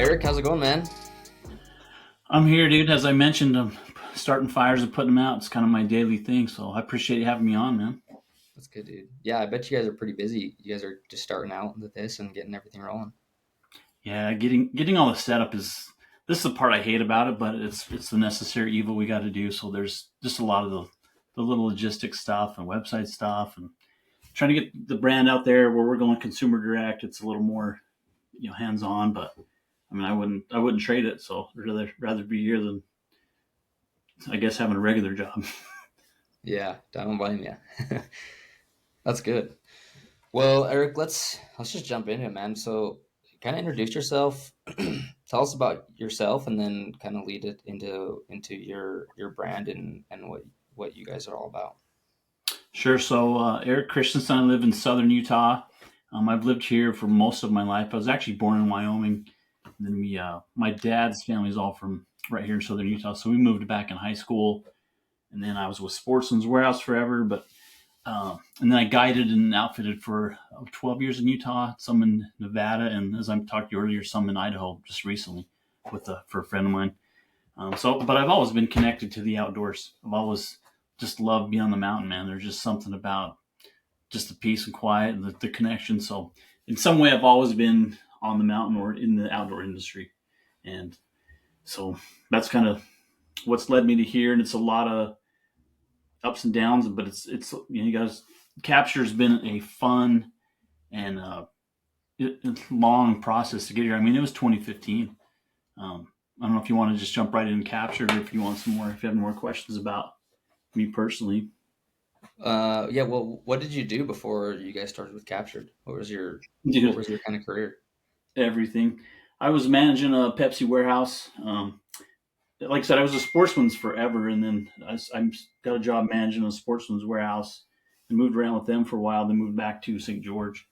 Eric, how's it going, man? I'm here, dude. As I mentioned, I'm starting fires and putting them out. It's kind of my daily thing. So I appreciate you having me on, man. That's good, dude. Yeah, I bet you guys are pretty busy. You guys are just starting out with this and getting everything rolling. Yeah, getting all the setup is this is the part I hate about it, but it's the necessary evil we got to do. So there's just a lot of the little logistics stuff and website stuff and trying to get the brand out there where we're going consumer direct. It's a little more hands on, but I mean I wouldn't trade it. So I'd rather be here than I guess having a regular job. Yeah, I don't blame you. That's good. Well, Eric, let's just jump into it, man. So, kind of introduce yourself. Tell us about yourself, and then kind of lead it into your brand and what you guys are all about. Sure. So, Eric Christensen, I live in southern Utah. I've lived here for most of my life. I was actually born in Wyoming. And then my dad's family is all from right here in southern Utah. So we moved back in high school. And then I was with Sportsman's Warehouse forever. And then I guided and outfitted for 12 years in Utah, some in Nevada. And as I talked to you earlier, some in Idaho just recently for a friend of mine. But I've always been connected to the outdoors. I've always just loved being on the mountain, man. There's just something about just the peace and quiet and the connection. So in some way, I've always been on the mountain or in the outdoor industry, and so that's kind of what's led me to here. And it's a lot of ups and downs, but it's you guys, Kapture's been a fun and long process to get here. I mean, it was 2015. I don't know if you want to just jump right in and Kapture, or if you want some more, if you have more questions about me personally. Yeah. Well, what did you do before you guys started with Captured? What Did was your kind of career? everything. I was managing a Pepsi warehouse. Like I said, I was a sportsman's forever, and then I got a job managing a sportsman's warehouse and moved around with them for a while. Then moved back to St. George,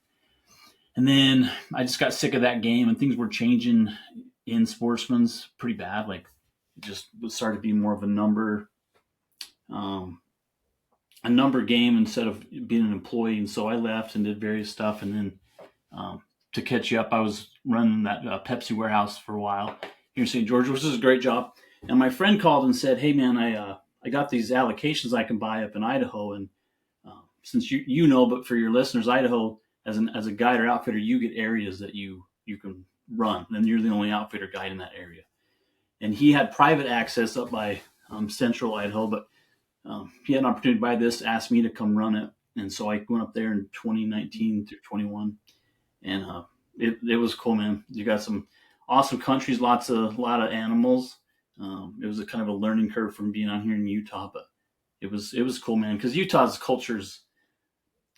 and then I just got sick of that game, and things were changing in sportsman's pretty bad. Like it just started being more of um, a number game instead of being an employee. And so I left and did various stuff, and then to catch you up, I was running that Pepsi warehouse for a while here in St. George, which is a great job. And my friend called and said, "Hey, man, I got these allocations I can buy up in Idaho, and since you know, but for your listeners, Idaho as a guide or outfitter, you get areas that you can run, and you're the only outfitter guide in that area." And he had private access up by central Idaho, but he had an opportunity to buy this, asked me to come run it, and so I went up there in 2019 through 21, and it was cool, man. You got some awesome countries, lot of animals. It was a kind of a learning curve from being out here in Utah, but it was cool, man. Because Utah's culture's,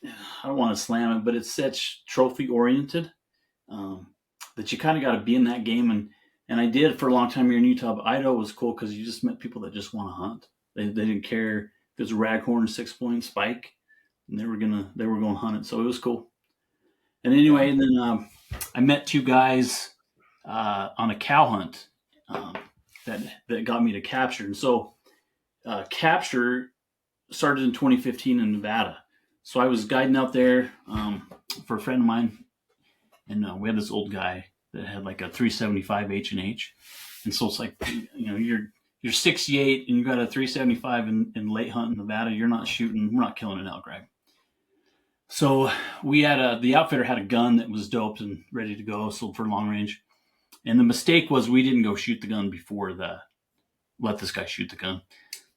I don't want to slam it, but it's such trophy oriented that you kind of got to be in that game. And I did for a long time here in Utah, but Idaho was cool because you just met people that just want to hunt. They didn't care if it was a raghorn 6 point spike, and they were going hunt it. So it was cool. And Yeah. anyway, and then I met two guys on a cow hunt um, that got me to Kapture. And so Kapture started in 2015 in Nevada. So I was guiding out there for a friend of mine, and we had this old guy that had like a 375 H&H. And so it's like, you're 68 and you got a 375 in late hunt in Nevada. We're not killing an elk, right? So the outfitter had a gun that was doped and ready to go, sold for long range. And the mistake was we didn't go shoot the gun before let this guy shoot the gun.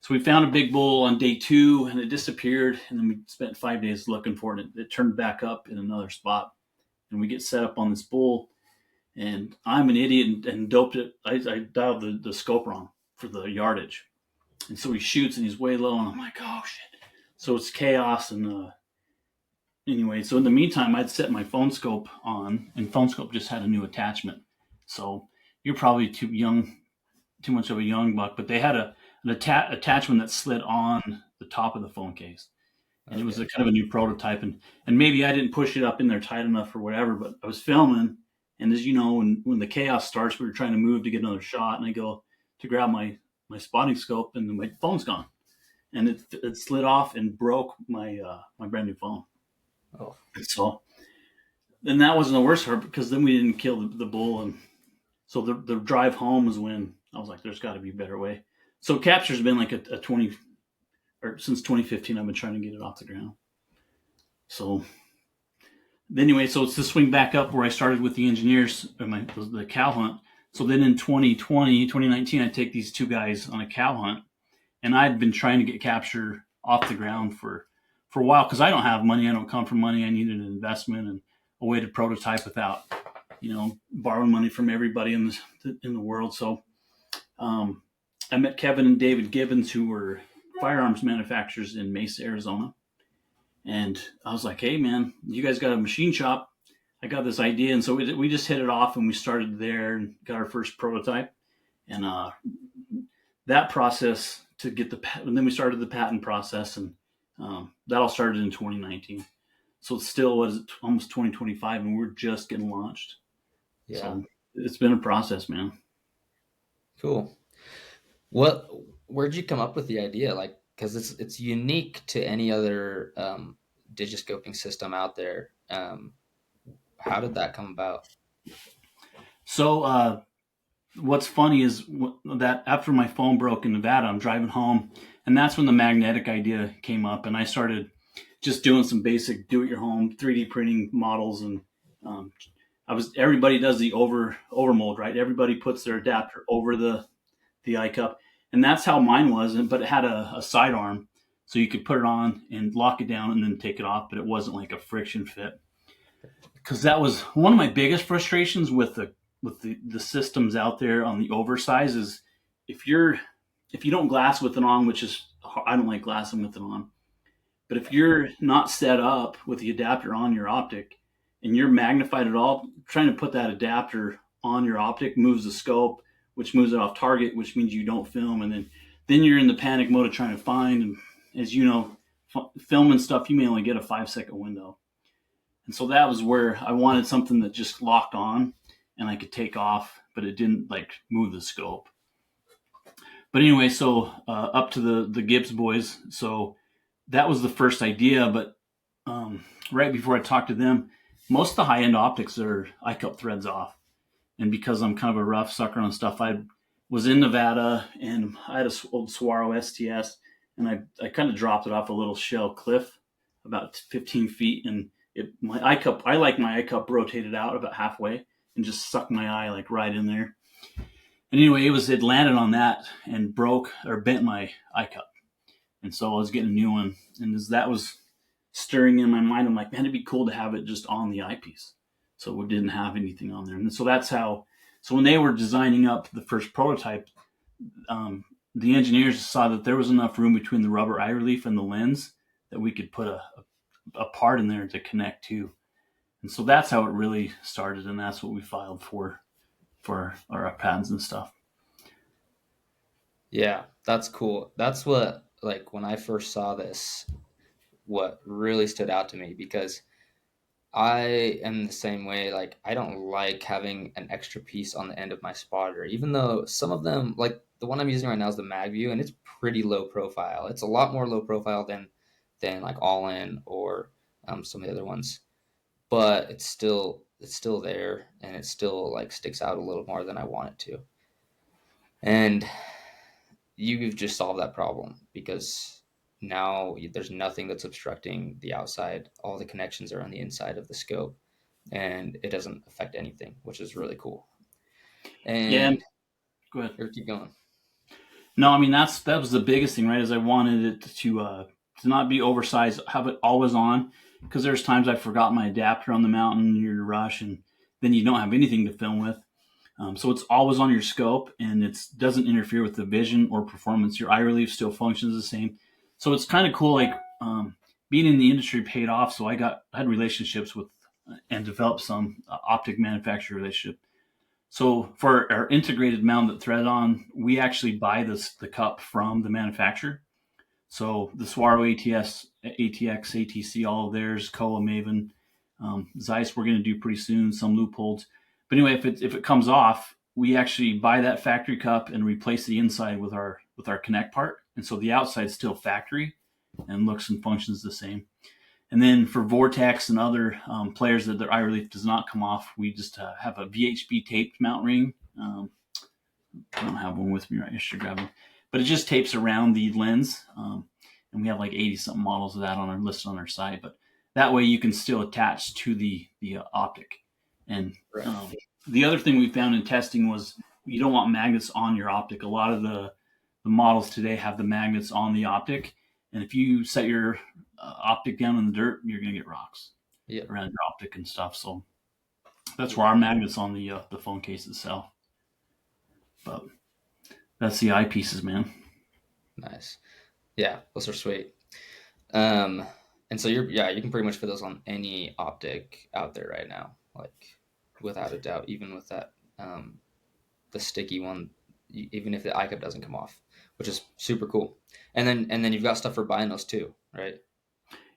So we found a big bull on day 2 and it disappeared. And then we spent 5 days looking for it. It turned back up in another spot. And we get set up on this bull. And I'm an idiot and doped it. I dialed the scope wrong for the yardage. And so he shoots and he's way low. And I'm like, oh, shit. So it's chaos. And anyway, so in the meantime, I'd set my phone scope on. And phone scope just had a new attachment. So you're probably too much of a young buck, but they had an attachment that slid on the top of the phone case. And it was Okay. a kind of a new prototype. And maybe I didn't push it up in there tight enough or whatever, but I was filming. And as you know, when the chaos starts, we were trying to move to get another shot. And I go to grab my spotting scope and my phone's gone. And it slid off and broke my brand new phone. Oh, And so then that wasn't the worst part because then we didn't kill the bull. And So the drive home is when I was like, there's got to be a better way. So Kapture's been like a 20, or since 2015, I've been trying to get it off the ground. So anyway, so it's to swing back up where I started with the engineers, or the cow hunt. So then in 2019, I take these two guys on a cow hunt, and I'd been trying to get Kapture off the ground for a while because I don't have money. I don't come from money. I needed an investment and a way to prototype without, borrowing money from everybody in the world. So I met Kevin and David Gibbons, who were firearms manufacturers in Mesa, Arizona. And I was like, hey, man, you guys got a machine shop. I got this idea. And so we just hit it off and we started there and got our first prototype. And that process to get and then we started the patent process, and that all started in 2019. So it's still almost 2025, and we're just getting launched. Yeah. So it's been a process, man. Cool. Where'd you come up with the idea? Like, because it's unique to any other digiscoping system out there. How did that come about? So what's funny is that after my phone broke in Nevada, I'm driving home, and that's when the magnetic idea came up, and I started just doing some basic do-it-your-home 3D printing models, and everybody does the overmold, right? Everybody puts their adapter over the eye cup, and that's how mine was. But it had a sidearm, so you could put it on and lock it down and then take it off, but it wasn't like a friction fit. Because that was one of my biggest frustrations with the systems out there on the oversize is if you don't glass with it on, which is, I don't like glassing with it on, but if you're not set up with the adapter on your optic and you're magnified at all, trying to put that adapter on your optic moves the scope, which moves it off target, which means you don't film, and then you're in the panic mode of trying to find. And as you know, filming stuff, you may only get a 5-second window. And so that was where I wanted something that just locked on and I could take off, but it didn't like move the scope. But anyway, so up to the Gibbs boys. So that was the first idea. But right before I talked to them, most of the high end optics are I cut threads off. And because I'm kind of a rough sucker on stuff, I was in Nevada and I had an old Saguaro STS, and I kind of dropped it off a little shell cliff about 15 feet, and I like my eye cup rotated out about halfway and just sucked my eye like right in there. And anyway, it landed on that and broke or bent my eye cup. And so I was getting a new one. And as that was stirring in my mind, I'm like, man, it'd be cool to have it just on the eyepiece. So we didn't have anything on there. And so that's how, so when they were designing up the first prototype, the engineers saw that there was enough room between the rubber eye relief and the lens that we could put a part in there to connect to. And so that's how it really started. And that's what we filed for our patents and stuff. Yeah, that's cool. That's what, like, when I first saw this, what really stood out to me, because I am the same way. Like, I don't like having an extra piece on the end of my spotter, even though some of them, like the one I'm using right now is the MagView, and it's pretty low profile. It's a lot more low profile than like All In or some of the other ones, but it's still there, and it still like sticks out a little more than I want it to. And you've just solved that problem, because now there's nothing that's obstructing the outside. All the connections are on the inside of the scope, and it doesn't affect anything, which is really cool. Yeah. And Go ahead. keep going. No, I mean, that was the biggest thing, right? Is I wanted it to not be oversized, have it always on, because there's times I forgot my adapter on the mountain, you're in a rush, and then you don't have anything to film with. So it's always on your scope, and it doesn't interfere with the vision or performance. Your eye relief still functions the same. So it's kind of cool. Like being in the industry paid off. So I had relationships with and developed some optic manufacturer relationship. So for our integrated mount that thread on, we actually buy the cup from the manufacturer. So the Saguaro ATS, ATX, ATC, all of theirs, Koa, Maven, Zeiss, we're going to do pretty soon, some loopholes. But anyway, if it comes off, we actually buy that factory cup and replace the inside with our connect part. And so the outside is still factory and looks and functions the same. And then for Vortex and other players that their eye relief does not come off, we just have a VHB taped mount ring I don't have one with me right. I should grab one. But it just tapes around the lens, and we have like 80 something models of that on our list on our site. But that way you can still attach to the optic. And Right. the other thing we found in testing was you don't want magnets on your optic. A lot of the models today have the magnets on the optic, and if you set your optic down in the dirt, you're going to get rocks Yeah. around your optic and stuff. So that's where our magnets on the phone case itself. But that's the eyepieces, man. Nice. Yeah, those are sweet. Um, and so you can pretty much fit those on any optic out there right now, like without a doubt, even with that, the sticky one, even if the eye cup doesn't come off, which is super cool. And then you've got stuff for binos too, right?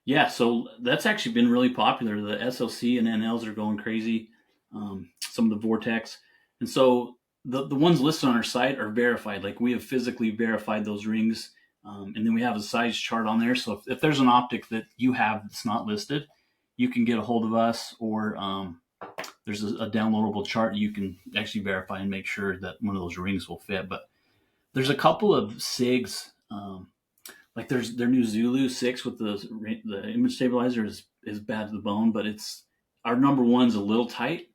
Yeah, so that's actually been really popular. The SLC and NLs are going crazy. Some of the Vortex, and so the ones listed on our site are verified. Like we have physically verified those rings, and then we have a size chart on there. So if there's an optic that you have that's not listed, you can get a hold of us, or there's a downloadable chart you can actually verify and make sure that one of those rings will fit. But there's a couple of SIGs. Like there's their new Zulu 6 with the image stabilizer is bad to the bone, but it's our number one's a little tight.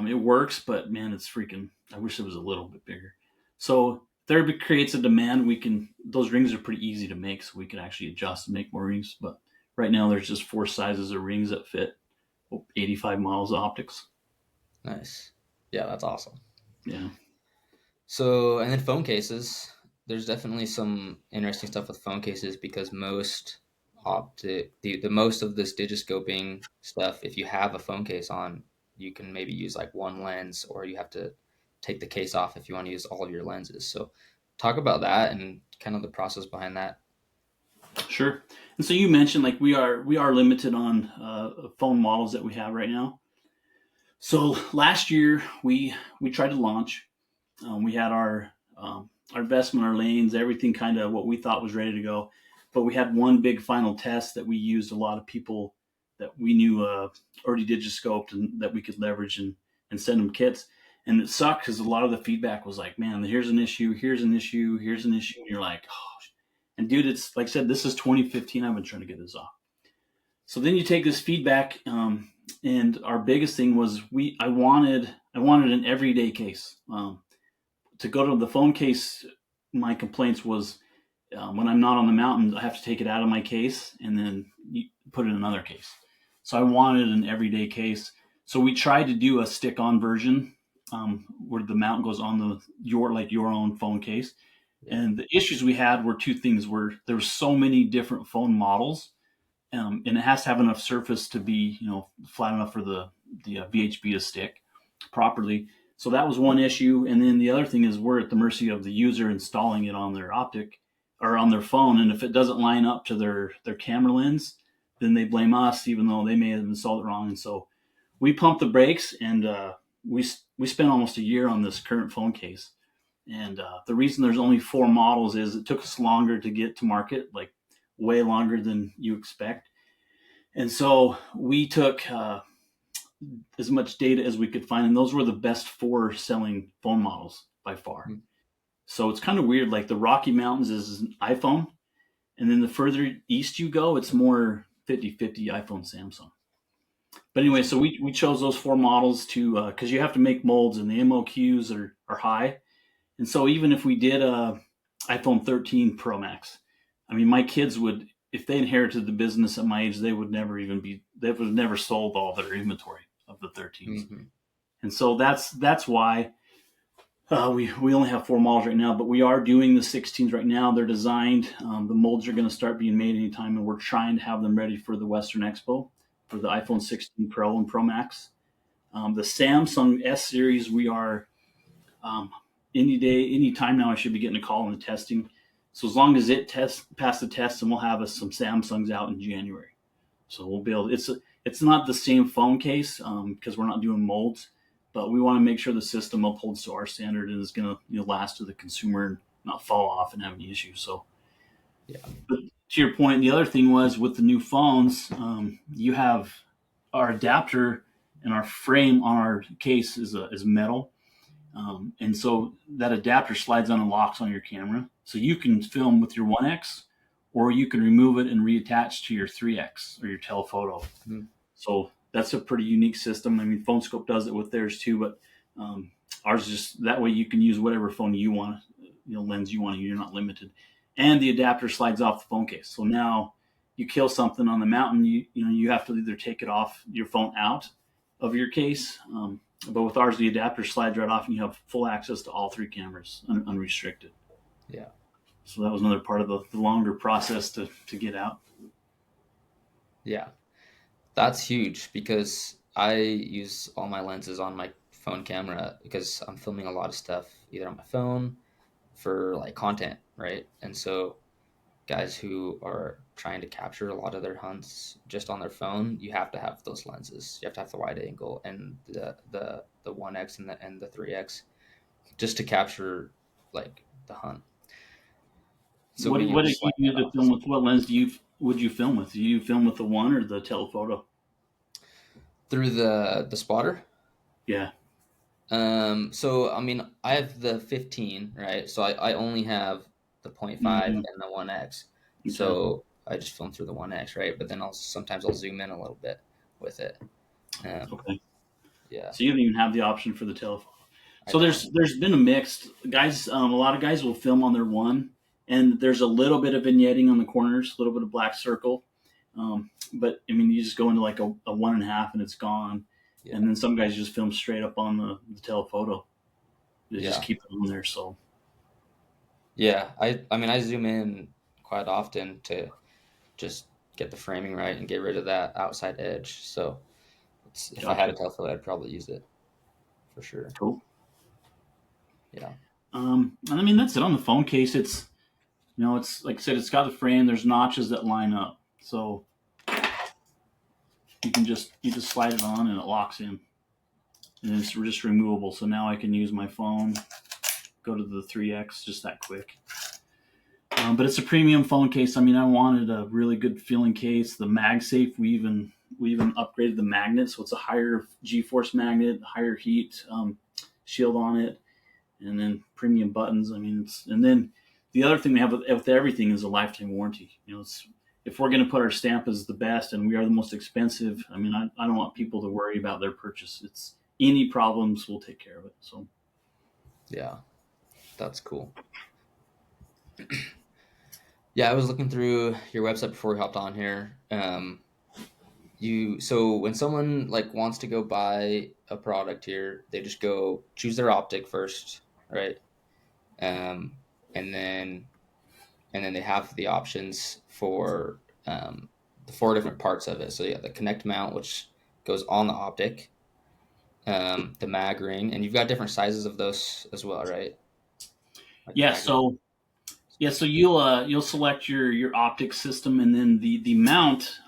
It works, but man, it's freaking. I wish it was a little bit bigger. So there creates a demand. We can those rings are pretty easy to make, so we can actually adjust and make more rings. But right now, there's just 4 sizes of rings that fit 85 models of optics. Nice. Yeah, that's awesome. Yeah. So, and then phone cases. There's definitely some interesting stuff with phone cases because the most of this digiscoping stuff, if you have a phone case on, you can maybe use like one lens, or you have to take the case off if you want to use all of your lenses. So, talk about that and kind of the process behind that. Sure. And so you mentioned like we are limited on phone models that we have right now. So last year we tried to launch. We had our investment, our lanes, everything kind of what we thought was ready to go. But we had one big final test that we used a lot of people that we knew already digiscoped and that we could leverage and send them kits. And it sucked because a lot of the feedback was like, man, here's an issue, here's an issue, here's an issue. And you're like, oh. And dude, it's like I said, this is 2015. I've been trying to get this off. So then you take this feedback, and our biggest thing was I wanted an everyday case. To go to the phone case, my complaints was when I'm not on the mountain, I have to take it out of my case and then put it in another case. So I wanted an everyday case. So we tried to do a stick-on version where the mount goes on your own phone case. And the issues we had were two things: were there were so many different phone models, and it has to have enough surface to be flat enough for the VHB to stick properly. So that was one issue. And then the other thing is we're at the mercy of the user installing it on their optic or on their phone. And if it doesn't line up to their camera lens, then they blame us, even though they may have installed it wrong. And so we pumped the brakes, and we spent almost a year on this current phone case. And the reason there's only 4 models is it took us longer to get to market, like way longer than you expect. And so we took as much data as we could find, and those were the best 4 selling phone models by far. Mm-hmm. So it's kind of weird. Like the Rocky Mountains is an iPhone, and then the further east you go, it's more 50-50 iPhone, Samsung. But anyway, so we chose those 4 models to because you have to make molds, and the MOQs are high. And so even if we did a iPhone 13 Pro Max, I mean, my kids would, if they inherited the business at my age, they would have never sold all their inventory of the 13s. Mm-hmm. And so that's why we only have 4 models right now, but we are doing the 16s right now. They're designed. The molds are going to start being made anytime, and we're trying to have them ready for the Western Expo for the iPhone 16 Pro and Pro Max. The Samsung S series, we are any day, any time now. I should be getting a call on the testing. So as long as it pass the test, and we'll have some Samsungs out in January. So we'll be able. It's not the same phone case because we're not doing molds, but we want to make sure the system upholds to our standard and is going to last to the consumer and not fall off and have any issues. So, Yeah. but to your point, the other thing was with the new phones, you have our adapter and our frame on our case is metal. And so that adapter slides on and locks on your camera. So you can film with your 1X, or you can remove it and reattach to your 3X or your telephoto. Mhm. So that's a pretty unique system. I mean, PhoneScope does it with theirs too, but ours is just that way you can use whatever phone you want, lens you want. You're not limited. And the adapter slides off the phone case. So now you kill something on the mountain, you have to either take it off your phone out of your case. But with ours, the adapter slides right off, and you have full access to all 3 cameras, unrestricted. Yeah. So that was another part of the longer process to get out. Yeah. That's huge because I use all my lenses on my phone camera because I'm filming a lot of stuff either on my phone for like content, right? And so guys who are trying to capture a lot of their hunts just on their phone, you have to have those lenses. You have to have the wide angle and the 1X and the 3X just to capture like the hunt. So being able What to did you slide use that to off film is with? What lens would you film with? Do you film with the one or the telephoto? through the spotter. Yeah. So I mean, I have the 15, right? So I only have the 0.5 Mm-hmm. and the 1X. Okay. So I just film through the 1X, right? But then I'll zoom in a little bit with it. Um, Okay. yeah, So you don't even have the option for the telephoto. I So don't. there's been a mixed guys. A lot of guys will film on their one, and there's a little bit of vignetting on the corners, a little bit of black circle. But I mean, you just go into like a 1.5 and it's gone. Yeah, And then some guys just film straight up on the telephoto. They just yeah, keep it on there. So yeah. I mean, I zoom in quite often to just get the framing right and get rid of that outside edge. So if I had a gotcha. telephoto, I'd probably use it for sure. Cool. Yeah, And I mean that's it on the phone case. It's it's like I said, it's got the frame. There's notches that line up, so you just slide it on and it locks in, and it's just removable. So now I can use my phone, go to the 3X just that quick. But it's a premium phone case. I mean, I wanted a really good feeling case. The MagSafe, we even upgraded the magnet, so it's a higher G-force magnet, higher heat shield on it, and then premium buttons. I mean, and then the other thing we have with everything is a lifetime warranty. If we're going to put our stamp as the best and we are the most expensive, I mean, I don't want people to worry about their purchase. It's any problems, we'll take care of it. So yeah, that's cool. Yeah, I was looking through your website before we hopped on here. So when someone like wants to go buy a product here, they just go choose their optic first, right? Um, and then they have the options for the 4 different parts of it. So yeah, the connect mount, which goes on the optic, the mag ring, and you've got different sizes of those as well, right? Like yeah, mag ring. so Yeah, so you'll select your optic system, and then the mount,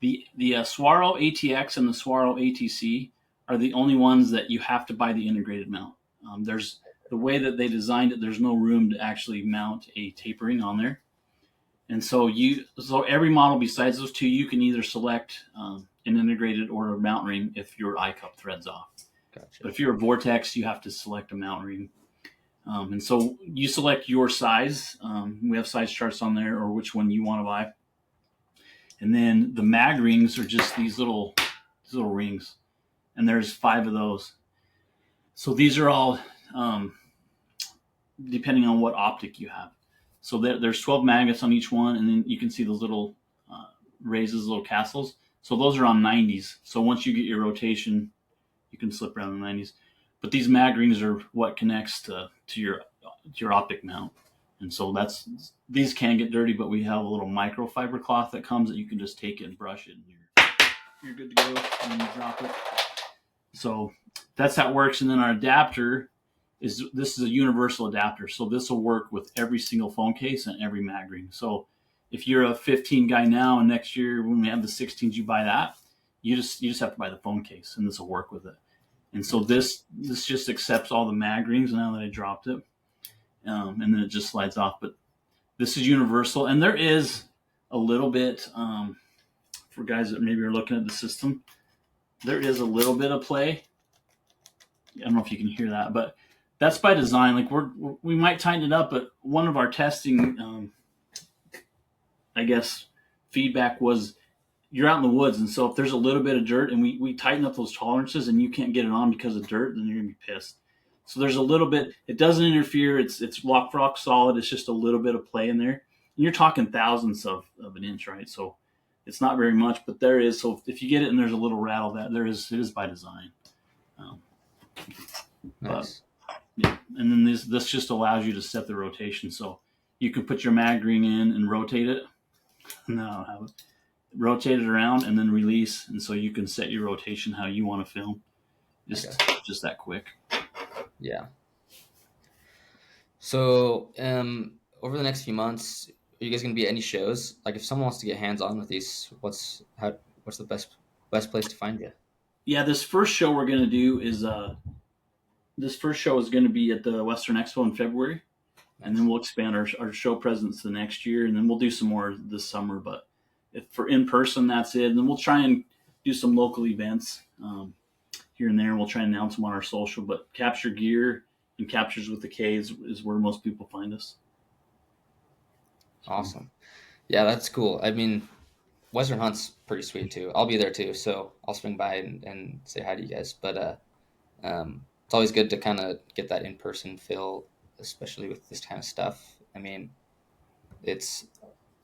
the Swaro ATX and the Swaro ATC are the only ones that you have to buy the integrated mount. There's the way that they designed it. There's no room to actually mount a tapering on there, and so every model besides those two, you can either select an integrated or a mount ring if your eye cup threads off. But Gotcha. if you're a Vortex, you have to select a mount ring. And so you select your size. We have size charts on there, or which one you want to buy. And then the mag rings are just these little rings, and there's 5 of those. So these are all depending on what optic you have. So there's 12 magnets on each one, and then you can see those little raises, little castles. So those are on 90s. So once you get your rotation, you can slip around the 90s. But these mag rings are what connects to your optic mount. And so these can get dirty, but we have a little microfiber cloth that comes that you can just take it and brush it, and you're good to go when you drop it. So that's how it works. And then our adapter this is a universal adapter. So this will work with every single phone case and every mag ring. So if you're a 15 guy now, and next year when we have the 16s, you buy that, you just have to buy the phone case, and this will work with it. And so this just accepts all the mag rings now that I dropped it, and then it just slides off. But this is universal, and there is a little bit for guys that maybe are looking at the system. There is a little bit of play I don't know if you can hear that, but that's by design. Like we might tighten it up, but one of our testing, I guess, feedback was you're out in the woods, and so if there's a little bit of dirt, and we tighten up those tolerances, and you can't get it on because of dirt, then you're gonna be pissed. So there's a little bit. It doesn't interfere. It's rock solid. It's just a little bit of play in there. And you're talking thousandths of an inch, right? So it's not very much, but there is. So if you get it and there's a little rattle, that there is, it is by design. Um, but Nice. yeah, and then this just allows you to set the rotation. So you can put your mag ring in and rotate it. No, how rotate it around and then release, and so you can set your rotation how you want to film. Okay. Just that quick. Yeah. So, over the next few months, are you guys gonna be at any shows? Like, if someone wants to get hands on with these, what's the best place to find you? Yeah, this first show we're gonna do is this first show is going to be at the Western Expo in February, and then Nice. we'll expand our show presence the next year, and then we'll do some more this summer. But if for in person, that's it. And then we'll try and do some local events here and there, and we'll try and announce them on our social. But Capture Gear and Captures with the K is where most people find us. So Awesome. Yeah, that's cool. I mean, Western Hunt's pretty sweet too. I'll be there too, so I'll swing by and say hi to you guys. But it's always good to kind of get that in person feel, especially with this kind of stuff. I mean, it's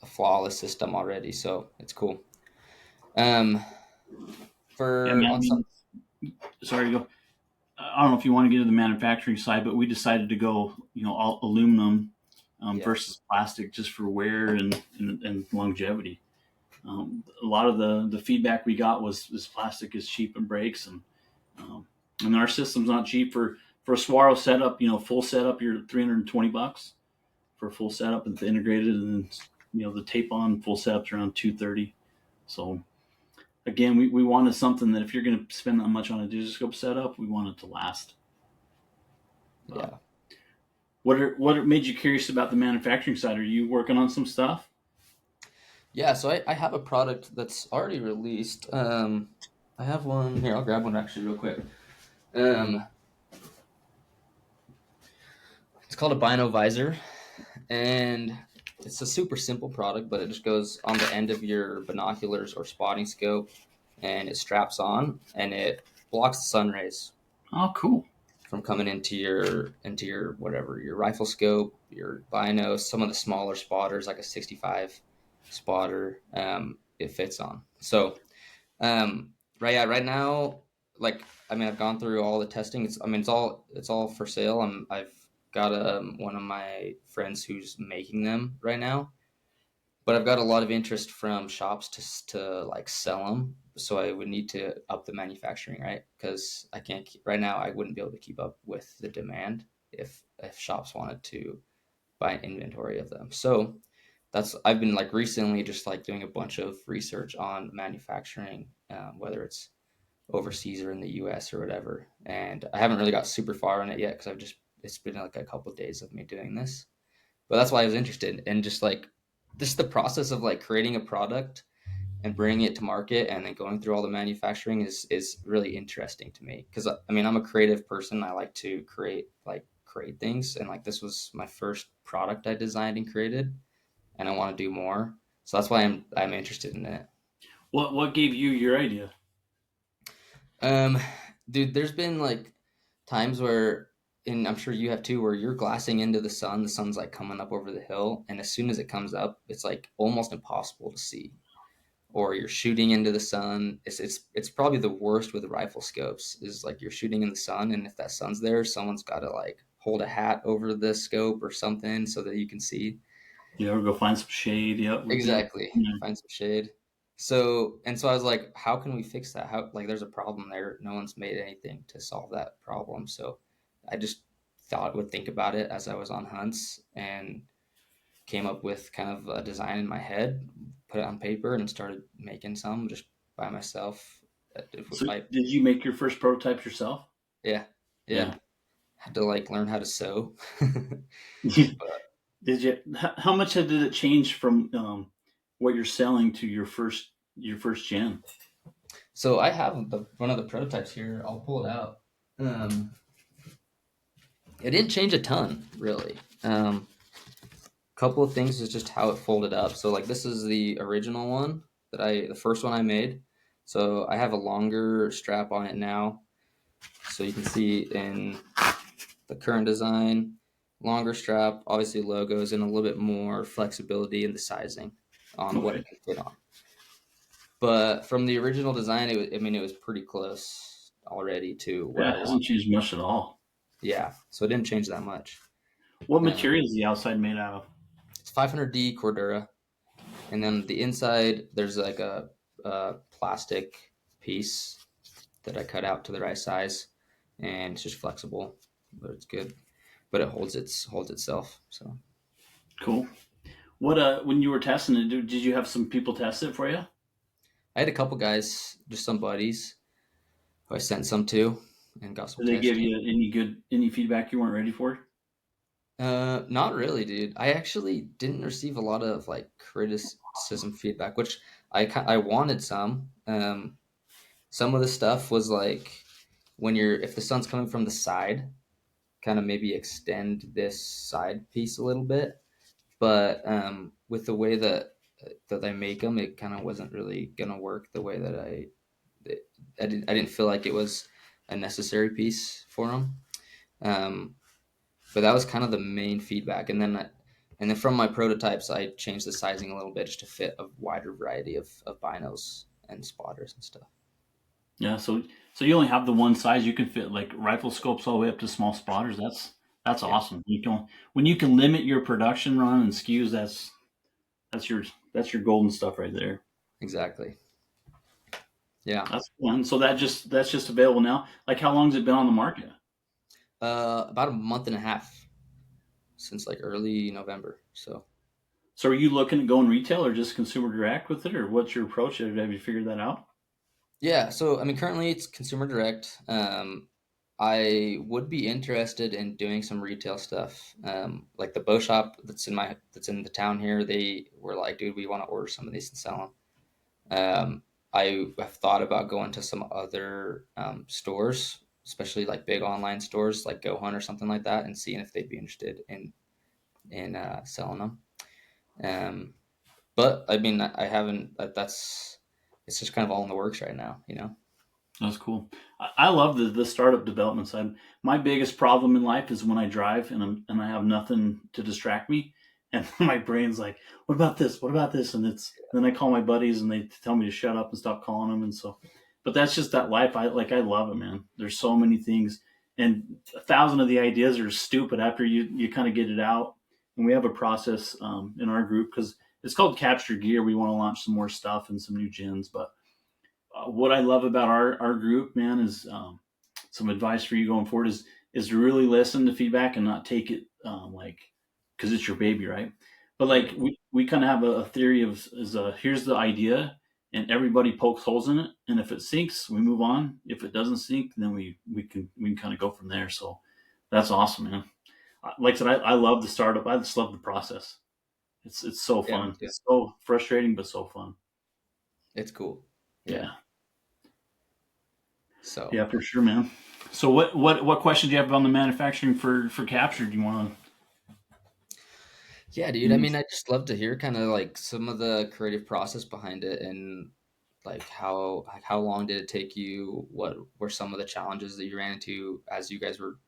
a flawless system already, so it's cool. Um, yeah, for man. I on some, mean, sorry to go. I don't know if you want to get to the manufacturing side, but we decided to go, all aluminum yeah, versus plastic just for wear and longevity. A lot of the feedback we got was this plastic is cheap and breaks, um, and our system's not cheap for a Swaro setup. Full setup, you're $320 for a full setup and the integrated, and then, the tape on full setup's around 230. So again, we wanted something that if you're going to spend that much on a Digiscope setup, we want it to last. But yeah, what made you curious about the manufacturing side? Are you working on some stuff? yeah. So I have a product that's already released. I have one here. I'll grab one actually real quick. Um, it's called a Bino Visor, and it's a super simple product, but it just goes on the end of your binoculars or spotting scope, and it straps on, and it blocks the sun rays Oh, cool. from coming into your whatever your rifle scope, your Bino, some of the smaller spotters like a 65 spotter. It fits on. So right, yeah, right now, like I mean, I've gone through all the testing. It's all for sale. I've got one of my friends who's making them right now, but I've got a lot of interest from shops to like sell them. So I would need to up the manufacturing, right? Because I can't keep, right now. I wouldn't be able to keep up with the demand if shops wanted to buy an inventory of them. So that's I've been like recently just like doing a bunch of research on manufacturing, whether it's overseas or in the U.S. or whatever. And I haven't really got super far on it yet because it's been like a couple of days of me doing this. But that's why I was interested in just like this the process of like creating a product and bringing it to market and then going through all the manufacturing is really interesting to me because I mean I'm a creative person. I like to create things, and like this was my first product I designed and created, and I want to do more. So that's why I'm interested in it. What gave you your idea? Um, dude, there's been like times where, and I'm sure you have too, where you're glassing into the sun. The sun's like coming up over the hill, and as soon as it comes up, it's like almost impossible to see. Or you're shooting into the sun. It's probably the worst with the rifle scopes. Is like you're shooting in the sun, and if that sun's there, someone's got to like hold a hat over the scope or something so that you can see. Or go find some shade. Yep, we get it. Exactly. Yeah. Find some shade. So I was like, how can we fix that? How like there's a problem there. No one's made anything to solve that problem. So I just thought would think about it as I was on hunts and came up with kind of a design in my head, put it on paper and started making some just by myself. So I did you make your first prototypes yourself? yeah, Yeah. yeah. Had to like learn how to sew. Did you? How much did it change from what you're selling to your first gen? So I have one of the prototypes here. I'll pull it out. Um, it didn't change a ton, really. Couple of things is just how it folded up. So like this is the original one the first one I made. So I have a longer strap on it now. So you can see in the current design, longer strap, obviously logos, and a little bit more flexibility in the sizing on what Okay. it can fit on. But from the original design, it was pretty close already to what Yeah, I it want. hasn't changed much at all. Yeah, so it didn't change that much. What Uh, material is the outside made out of? it's 500D Cordura, and then the inside there's like a plastic piece that I cut out to the right size, and it's just flexible, but it's good. But it holds itself. So Cool. What when you were testing it, did you have some people test it for you? I had a couple guys, just some buddies, who I sent some to, and got some Did they give testing. you any feedback you weren't ready for? Not really, dude. I actually didn't receive a lot of like criticism feedback, which I wanted some. Some of the stuff was like when if the sun's coming from the side, kind of maybe extend this side piece a little bit. But with the way that I make them, it kind of wasn't really gonna work the way that I didn't feel like it was a necessary piece for them. Um, but that was kind of the main feedback, and then from my prototypes, I changed the sizing a little bit just to fit a wider variety of binos and spotters and stuff. Yeah, so you only have the one size. You can fit like rifle scopes all the way up to small spotters. That's Yeah, awesome. You can when you can limit your production run and SKUs. That's your golden stuff right there. exactly. Yeah, That's fun. So that's just available now. Like how long has it been on the market? about a month and a half since like early November. So So are you looking at going retail or just consumer direct with it, or what's your approach? Have you figured that out? yeah, so I mean, currently it's consumer direct. I would be interested in doing some retail stuff. Like the bow shop that's in the town here, they were like, dude, we want to order some of these and sell them. I have thought about going to some other stores, especially like big online stores like Go Hunt or something like that, and seeing if they'd be interested in selling them. Um, but I mean, I haven't. That's it's just kind of all in the works right now, you know. That's cool. I love the startup development side. My biggest problem in life is when I drive and I have nothing to distract me, and my brain's like, "What about this? What about this?" And then I call my buddies and they tell me to shut up and stop calling them. And so, but that's just that life. I love it, man. There's so many things, and 1,000 of the ideas are stupid after you kind of get it out. And we have a process in our group because it's called Kapture Gear. We want to launch some more stuff and some new gins, but what I love about our group, man, is some advice for you going forward is to really listen to feedback and not take it like because it's your baby, right? But like Right. we kind of have a theory of is here's the idea, and everybody pokes holes in it, and if it sinks, we move on. If it doesn't sink, then we can kind of go from there. So that's awesome, man. Like I said, I love the startup. I just love the process. It's so Yeah, me fun. too. It's so frustrating, but so fun. It's cool. Yeah. Yeah. So, Yeah, for sure, man. So what question do you have on the manufacturing for Kapture? Do you want yeah, dude. I to? mean, I just love to hear kind of like some of the creative process behind it and like how long did it take you? What were some of the challenges that you ran into as you guys were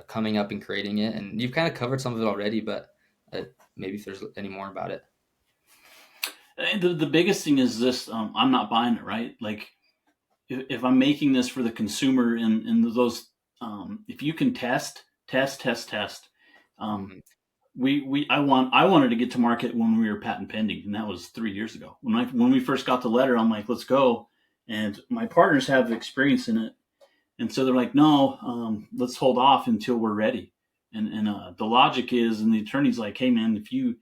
coming up and creating it? And you've kind of covered some of it already, but uh, maybe if there's any more about it. The biggest thing is this: I'm not buying it, right? Like if I'm making this for the consumer and those, if you can test. Um, Hmm. I wanted to get to market when we were patent pending, and that was 3 years ago. When we first got the letter, I'm like, let's go. And my partners have experience in it, and so they're like, no, let's hold off until we're ready. And the logic is, and the attorney's like, hey man, if you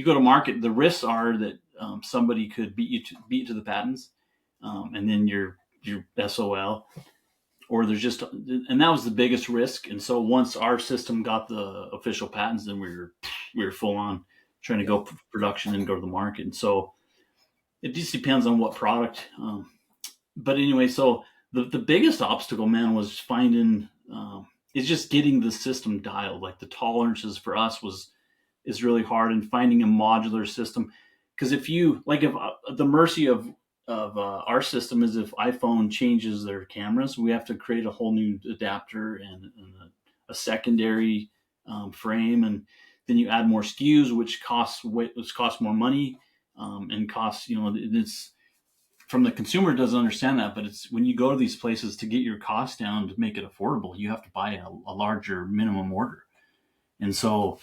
go to market, the risks are that somebody could beat you to the patents, and then you're SOL, or there's just, and that was the biggest risk. And so once our system got the official patents, then we were full on trying to Yeah. go production and go to the market. And so it just depends on what product. But anyway, so the biggest obstacle, man, was finding is just getting the system dialed. Like the tolerances for us is really hard, and finding a modular system. Because if you like, if the mercy of our system is if iPhone changes their cameras, we have to create a whole new adapter and a secondary frame, and then you add more SKUs, which costs more money, and costs, it's from the consumer doesn't understand that, but it's when you go to these places to get your costs down to make it affordable, you have to buy a larger minimum order, and so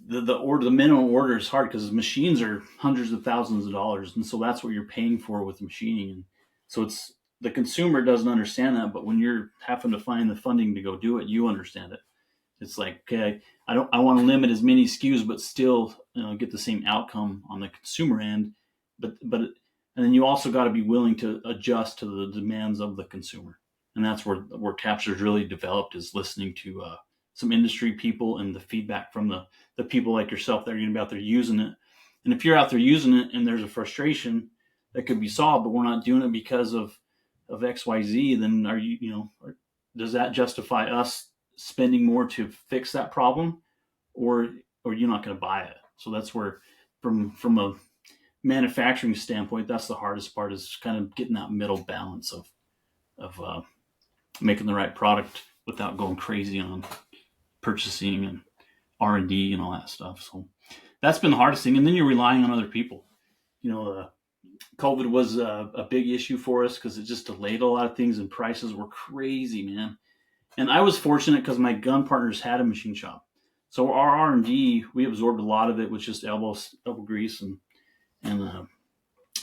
the minimum order is hard because machines are hundreds of thousands of dollars, and so that's what you're paying for with machining, and so it's the consumer doesn't understand that, but when you're having to find the funding to go do it, you understand it. It's like, okay, I want to limit as many SKUs, but still get the same outcome on the consumer end, but and then you also got to be willing to adjust to the demands of the consumer, and that's where Kapture's really developed, is listening to some industry people and the feedback from the people like yourself that are going to be out there using it. And if you're out there using it and there's a frustration that could be solved, but we're not doing it because of XYZ, then does that justify us spending more to fix that problem, or you're not going to buy it? So that's where, from a manufacturing standpoint, that's the hardest part, is kind of getting that middle balance of making the right product without going crazy on purchasing and R&D and all that stuff. So that's been the hardest thing. And then you're relying on other people. COVID was a big issue for us because it just delayed a lot of things, and prices were crazy, man. And I was fortunate because my gun partners had a machine shop, so our R&D, we absorbed a lot of it with just elbow grease and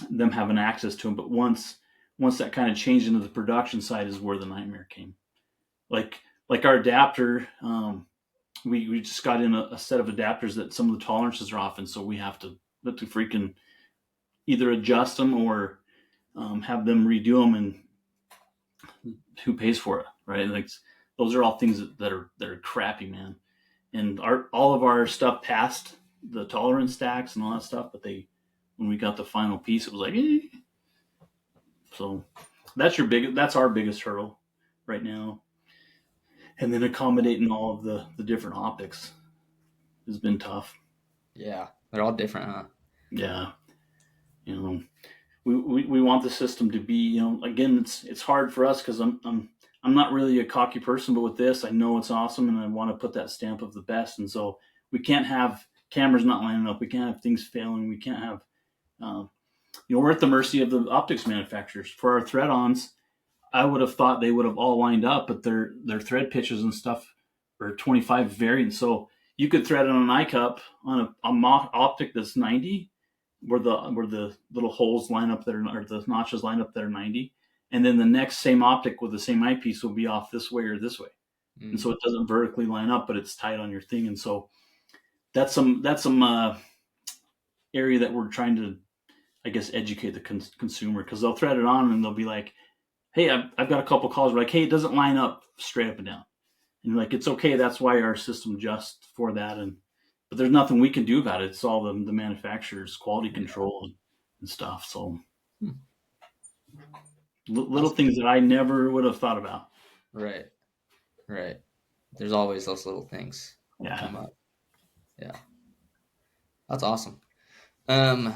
them having access to them. But once that kind of changed into the production side is where the nightmare came. Like our adapter, we just got in a set of adapters that some of the tolerances are off, and so we have to freaking either adjust them or have them redo them, and who pays for it, right? Like those are all things that are crappy, man. And all of our stuff passed the tolerance stacks and all that stuff, but when we got the final piece, it was like, eh. So that's our biggest hurdle right now. And then accommodating all of the different optics has been tough. Yeah, they're all different, huh? Yeah, you know, we want the system to be, again, it's hard for us because I'm not really a cocky person, but with this, I know it's awesome, and I want to put that stamp of the best. And so we can't have cameras not lining up. We can't have things failing. We can't have, we're at the mercy of the optics manufacturers. For our thread-ons, I would have thought they would have all lined up, but their thread pitches and stuff are 25 variants. So you could thread on an iCup on a optic that's 90, where the little holes line up there, or the notches line up there 90, and then the next same optic with the same eyepiece will be off this way or this way, and so it doesn't vertically line up, but it's tight on your thing. And so that's some area that we're trying to, I guess, educate the consumer, because they'll thread it on and they'll be like, hey, I've got a couple calls where like, hey, it doesn't line up straight up and down, and like, it's okay, that's why our system adjusts for that, but there's nothing we can do about it. It's all the manufacturer's quality control and stuff. So little things that I never would have thought about. Right, right. There's always those little things that Yeah. come up. Yeah, that's awesome. Um,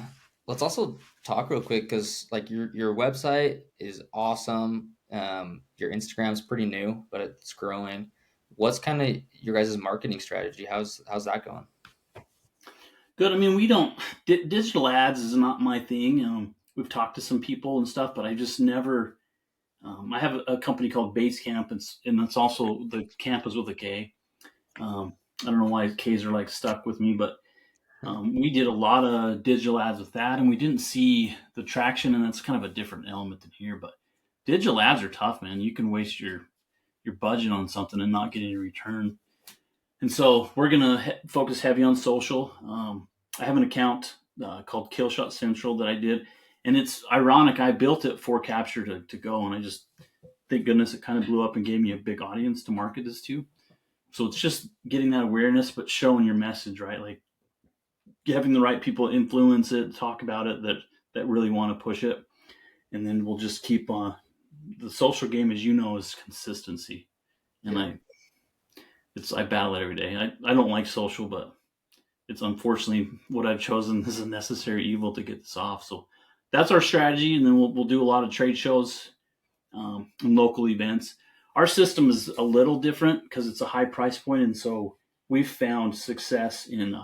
let's also talk real quick, because like your website is awesome. Your Instagram's pretty new, but it's growing. What's kind of your guys' marketing strategy? How's that going? Good. I mean, we don't, digital ads is not my thing. We've talked to some people and stuff, but I just never, I have a company called Basecamp, and it's also, the camp is with a K. I don't know why K's are like stuck with me, but we did a lot of digital ads with that, and we didn't see the traction, and that's kind of a different element in here. But digital ads are tough, man. You can waste your budget on something and not get any return. And so we're gonna focus heavy on social. I have an account called Killshot Central that I did, and it's ironic. I built it for Kapture to go, and I just, thank goodness, it kind of blew up and gave me a big audience to market this to. So it's just getting that awareness, but showing your message, right? Like having the right people influence it, talk about it, that really want to push it, and then we'll just keep on the social game, as you know, is consistency, and Yeah. I battle it every day. I don't like social, but it's unfortunately what I've chosen is a necessary evil to get this off. So that's our strategy, and then we'll do a lot of trade shows and local events. Our system is a little different because it's a high price point, and so we've found success in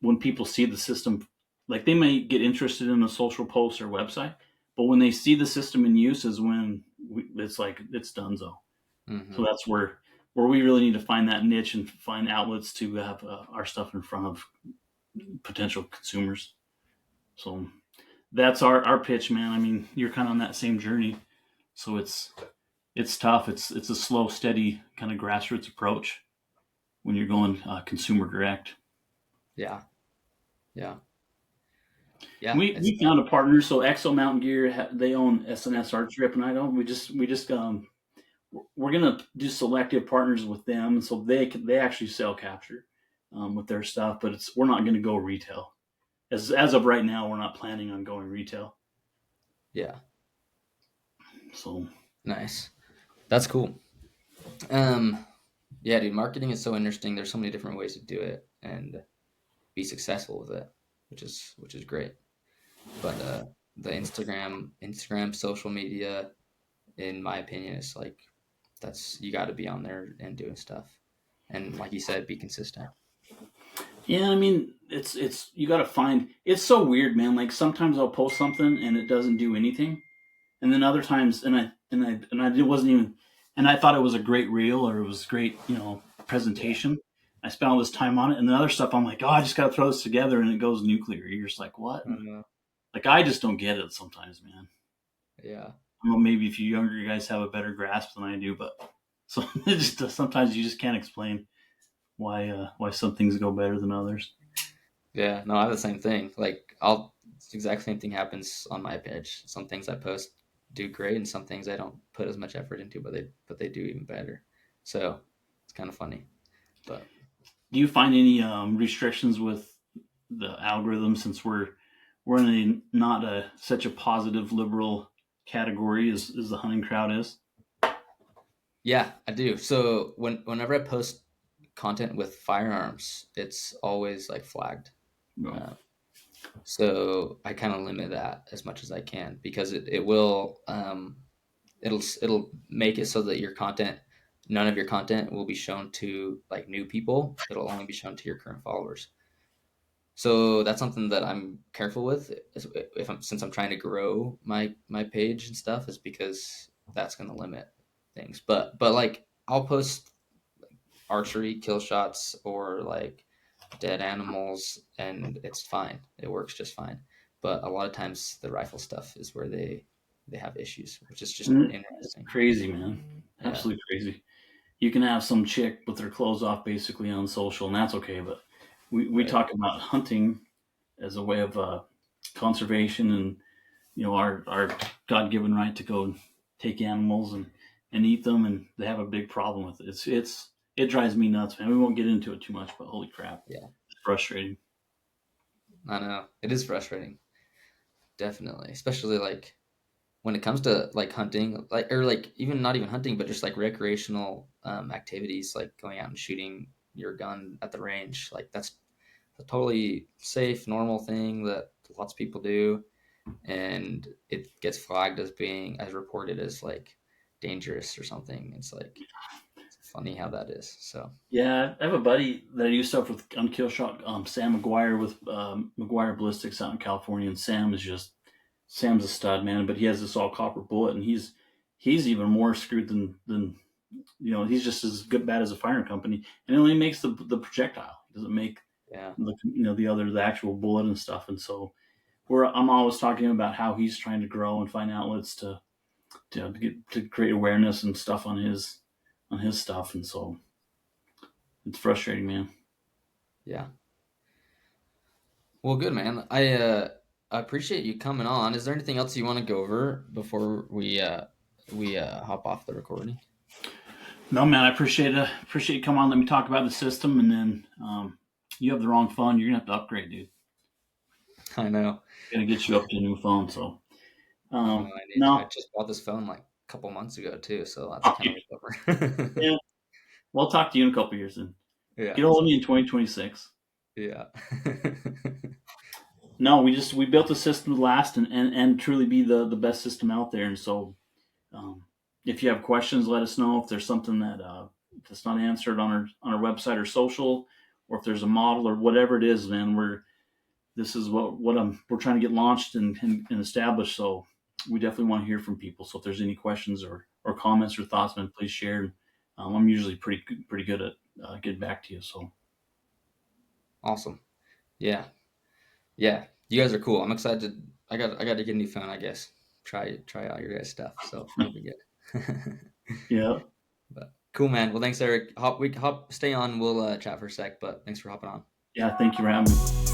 when people see the system. Like, they may get interested in a social post or website, but when they see the system in use is when it's like it's donezo. So Hmm. that's where we really need to find that niche and find outlets to have our stuff in front of potential consumers. So that's our pitch, man. I mean, you're kind of on that same journey, so it's tough. It's a slow, steady kind of grassroots approach when you're going consumer direct. Yeah. Yeah. Yeah. It's We found a partner. So Exo Mountain Gear, they own SNS Art Strip, and I don't. We just we're gonna do selective partners with them, so they actually sell Kapture with their stuff, but we're not gonna go retail. As of right now, we're not planning on going retail. yeah. So Nice. That's cool. Um, yeah, dude, marketing is so interesting. There's so many different ways to do it and be successful with it, which is great. But the Instagram, social media, in my opinion, is like that's you got to be on there and doing stuff, and like you said, be consistent. yeah, I mean, it's you got to find. It's so weird, man. Like, sometimes I'll post something and it doesn't do anything, and then other times, and I it wasn't even, and I thought it was a great reel or it was great, Yeah. presentation. I spent all this time on it, and the other stuff, I'm like, oh, I just got to throw this together, and it goes nuclear. You're just like, what? I know. Like, I just don't get it sometimes, man. Yeah. I don't know, maybe if you younger guys have a better grasp than I do, but so it just sometimes you just can't explain why some things go better than others. Yeah. No, I have the same thing. Like it's the exact same thing happens on my page. Some things I post do great, and some things I don't put as much effort into, but they do even better. So it's kind of funny. But Do you find any restrictions with the algorithm, since we're in not a such a positive liberal category as the hunting crowd is? yeah, I do. So whenever I post content with firearms, it's always like flagged. No. Uh, so I kind of limit that as much as I can because it will it'll make it so that none of your content will be shown to like new people. It'll only be shown to your current followers. So that's something that I'm careful with if since I'm trying to grow my page and stuff is because that's going to limit things. But like I'll post archery kill shots or like dead animals and it's fine. It works just fine. But a lot of times the rifle stuff is where they have issues, which is just It's interesting. crazy, man. Yeah. Absolutely crazy. You can have some chick with her clothes off basically on social, and that's okay. But we Right. talk about hunting as a way of conservation, and our God given right to go take animals and eat them, and they have a big problem with it. It drives me nuts, man. We won't get into it too much, but holy crap, Yeah. it's frustrating. I know. It is frustrating. Definitely. Especially like when it comes to like hunting, like or like even not even hunting, but just like recreational activities, like going out and shooting your gun at the range. Like that's a totally safe, normal thing that lots of people do, and it gets flagged as being as reported as like dangerous or something. It's like it's funny how that is. So Yeah, I have a buddy that I used to have with on kill shot, Sam McGuire with McGuire Ballistics out in California, and Sam's a stud, man. But he has this all copper bullet, and he's even more screwed than he's just as good bad as a firing company, and it only makes the projectile. He doesn't make yeah, the actual bullet and stuff. And so I'm always talking about how he's trying to grow and find outlets to create awareness and stuff on his stuff, and so it's frustrating, man. yeah. Well, good man. I appreciate you coming on. Is there anything else you want to go over before we hop off the recording? No, man, I appreciate you coming on. Let me talk about the system, and then you have the wrong phone. You're gonna have to upgrade, dude. I know. Gonna get you up to a new phone. So I know. I need to. I no, just bought this phone like couple months ago too, so that's Oh, kind of a bummer. yeah. Well, I'll talk to you in a couple of years then. Yeah, Get a hold of so me in 2026. yeah. No, we built a system to last and truly be the best system out there. And so, um, if you have questions, let us know. If there's something that's not answered on our website or social, or if there's a model or whatever it is, man, this is we're trying to get launched and established. So we definitely want to hear from people. So if there's any questions or comments or thoughts, man, please share. I'm usually pretty good at getting back to you. So Awesome. Yeah. Yeah. You guys are cool. I'm excited. I got to get a new phone, I guess. Try out your guys' stuff. So that'll be good. yeah, But cool, man. Well, thanks, Eric. Stay on. We'll chat for a sec, but thanks for hopping on. yeah. Thank you for having me.